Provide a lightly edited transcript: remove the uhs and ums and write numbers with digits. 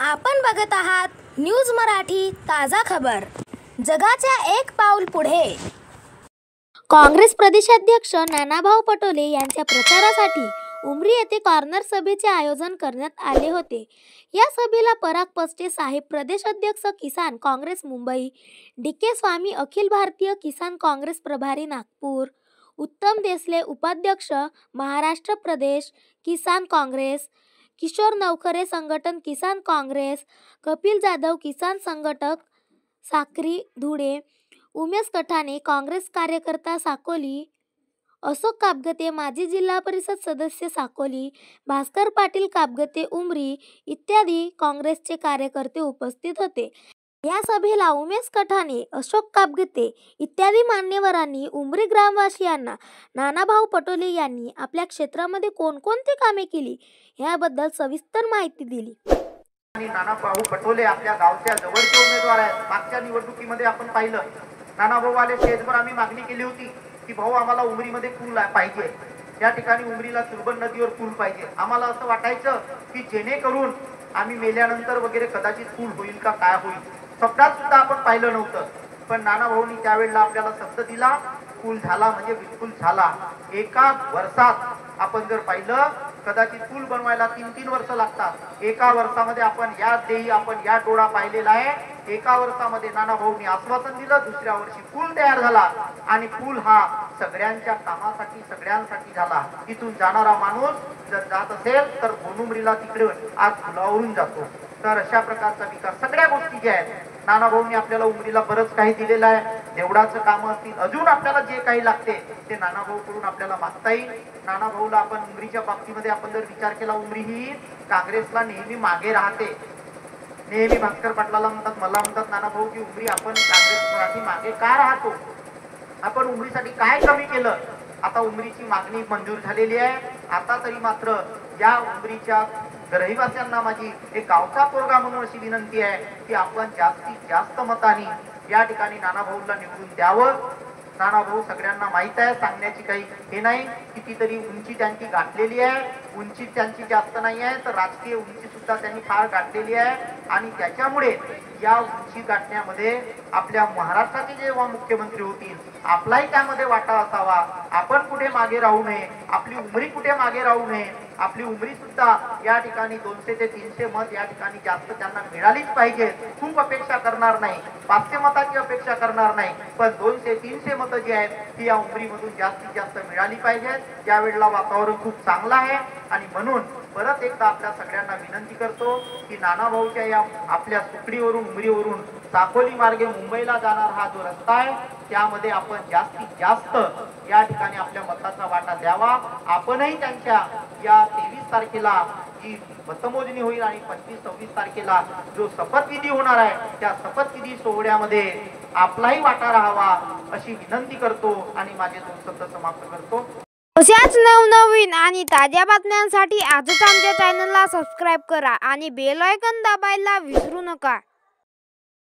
आपण बघत आहात न्यूज मराठी ताजा खबर। जगाच्या एक पाऊल पुढे। काँग्रेस प्रदेशाध्यक्ष नानाभाऊ पटोले यांच्या प्रचारासाठी उमरी येथे कॉर्नर सभेचे आयोजन करण्यात आले होते। या सभेला पराग पस्टे साहेब प्रदेशाध्यक्ष किसान काँग्रेस मुंबई, डी.के. स्वामी अखिल भारतीय किसान काँग्रेस प्रभारी नागपूर, उत्तम देसले उपाध्यक्ष महाराष्ट्र प्रदेश किसान काँग्रेस, किशोर नवखरे संघटन किसान काँग्रेस, कपिल जाधव किसान संघटक साक्री धुळे, उमेश कठाणे काँग्रेस कार्यकर्ता साकोली, अशोक कापगते माजी जिल्हा परिषद सदस्य साकोली, भास्कर पाटील कापगते उमरी इत्यादी काँग्रेसचे कार्यकर्ते उपस्थित होते। या सभेला उमेश कठाणे, अशोक कापगते इत्यादी मान्यवरांनी उमरी ग्रामवासियांना नानाभाऊ पटोले यांनी आपल्या क्षेत्रामध्ये कोणकोणती कामे केली याबद्दल सविस्तर माहिती दिली। नानाभाऊ पटोले आपल्या गावच्या जवळचे उमेदवार आहेत। मागच्या निवडणुकीमध्ये आपण पाहिलं, नानाभाऊ आले स्टेजवर आम्ही मागणी केली होती की भाऊ आम्हाला उमरीमध्ये पूल पाहिजे, या ठिकाणी उमरीला तुर्बन नदीवर पूल पाहिजे। आम्हाला असं वाटायचं की जेणेकरून आम्ही मेल्यानंतर वगैरे कदाचित पूल होईल का काय होईल, स्वप्नात सुद्धा आपण पाहिलं नव्हतं। पण नानाभाऊंनी त्यावेळेला आपल्याला शब्द दिला, पूल झाला म्हणजे बिलकुल झाला। एका वर्षात आपण जर पाहिलं, कदाचित पूल बनवायला 3-3 वर्ष लागतात, एका वर्षामध्ये आपण या देही आपण या डोळा पाहिलेला आहे। एका वर्षामध्ये नानाभाऊंनी आश्वासन दिलं, दुसऱ्या वर्षी पूल तयार झाला आणि पूल हा सगळ्यांच्या कामासाठी सगळ्यांसाठी झाला। इथून जाणारा माणूस जर जात असेल तर गोनुमरीला तिकडे आज पुलावरून जातो। तर अशा प्रकारचा विकास सगळ्या गोष्टी ज्या आहेत नानाभाऊंनी आपल्याला उमरीला बरंच काही दिलेलं आहे। देवळाचं काम असतील, अजून आपल्याला जे काही लागते ते नानाभाऊ कडून आपल्याला मागता येईल। नानाभाऊला आपण उमरीच्या बाबतीमध्ये आपण जर विचार केला, उमरी ही काँग्रेसला नेहमी मागे राहते। नेहमी भास्कर पाटलाला म्हणतात, मला म्हणतात नानाभाऊ की उमरी आपण काँग्रेससाठी मागे का राहतो, आपण उमरीसाठी काय कमी केलं। आता उमरीची मागणी मंजूर झालेली आहे। आता तरी मात्र या उमरीच्या रहिवाशांना माझी एक गावचा पोरगा म्हणून अशी विनंती आहे की आपण जास्तीत जास्त मतांनी या ठिकाणी नानाभाऊला निवडून द्यावं। नानाभाऊ सगळ्यांना माहित आहे, सांगण्याची काही हे नाही। कितीतरी उंची त्यांची गाठलेली आहे, उंची त्यांची जास्त नाही आहे तर राजकीय उंची सुद्धा त्यांनी फार गाठलेली आहे आणि त्याच्यामुळे या उंची गाठण्यामध्ये आपल्या महाराष्ट्राचे जेव्हा मुख्यमंत्री होतील आपलाही त्यामध्ये वाटा असावा। आपण कुठे मागे राहू नये, आपली उमरी कुठे मागे राहू नये, आपली उमरी सुद्धा या ठिकाणी 200 ते 300 मत या ठिकाणी जास्त त्यांना मिळालीच पाहिजे। खूप अपेक्षा करणार नाही, 500 मताची अपेक्षा करणार नाही, पण 200-300 मतं जी आहेत ती या उमरीमधून जास्तीत जास्त मिळाली पाहिजेत। त्यावेळेला वातावरण खूप चांगलं आहे आणि म्हणून परत एकदा आपल्या सगळ्यांना विनंती करतो की नानाभाऊच्या या आपल्या सुकडीवरून उमरीवरून साकोली मार्गे मुंबईला जाणार हा जो रस्ता आहे त्यामध्ये आपण जास्तीत जास्त या ठिकाणी आपल्या मताचा वाटा द्यावा। आपणही त्यांच्या या 23 तारखेला जी मतमोजणी होईल आणि 25-26 तारखेला जो शपथविधी होणार आहे त्या शपथविधी सोहळ्यामध्ये आपलाही वाटा राहावा अशी विनंती करतो आणि माझे 2 शब्द समाप्त करतो। अशाच नवनवीन आणि ताज्या बातम्यांसाठी आजच आमच्या चॅनलला सबस्क्राईब करा आणि बेल आयकॉन दाबायला विसरू नका।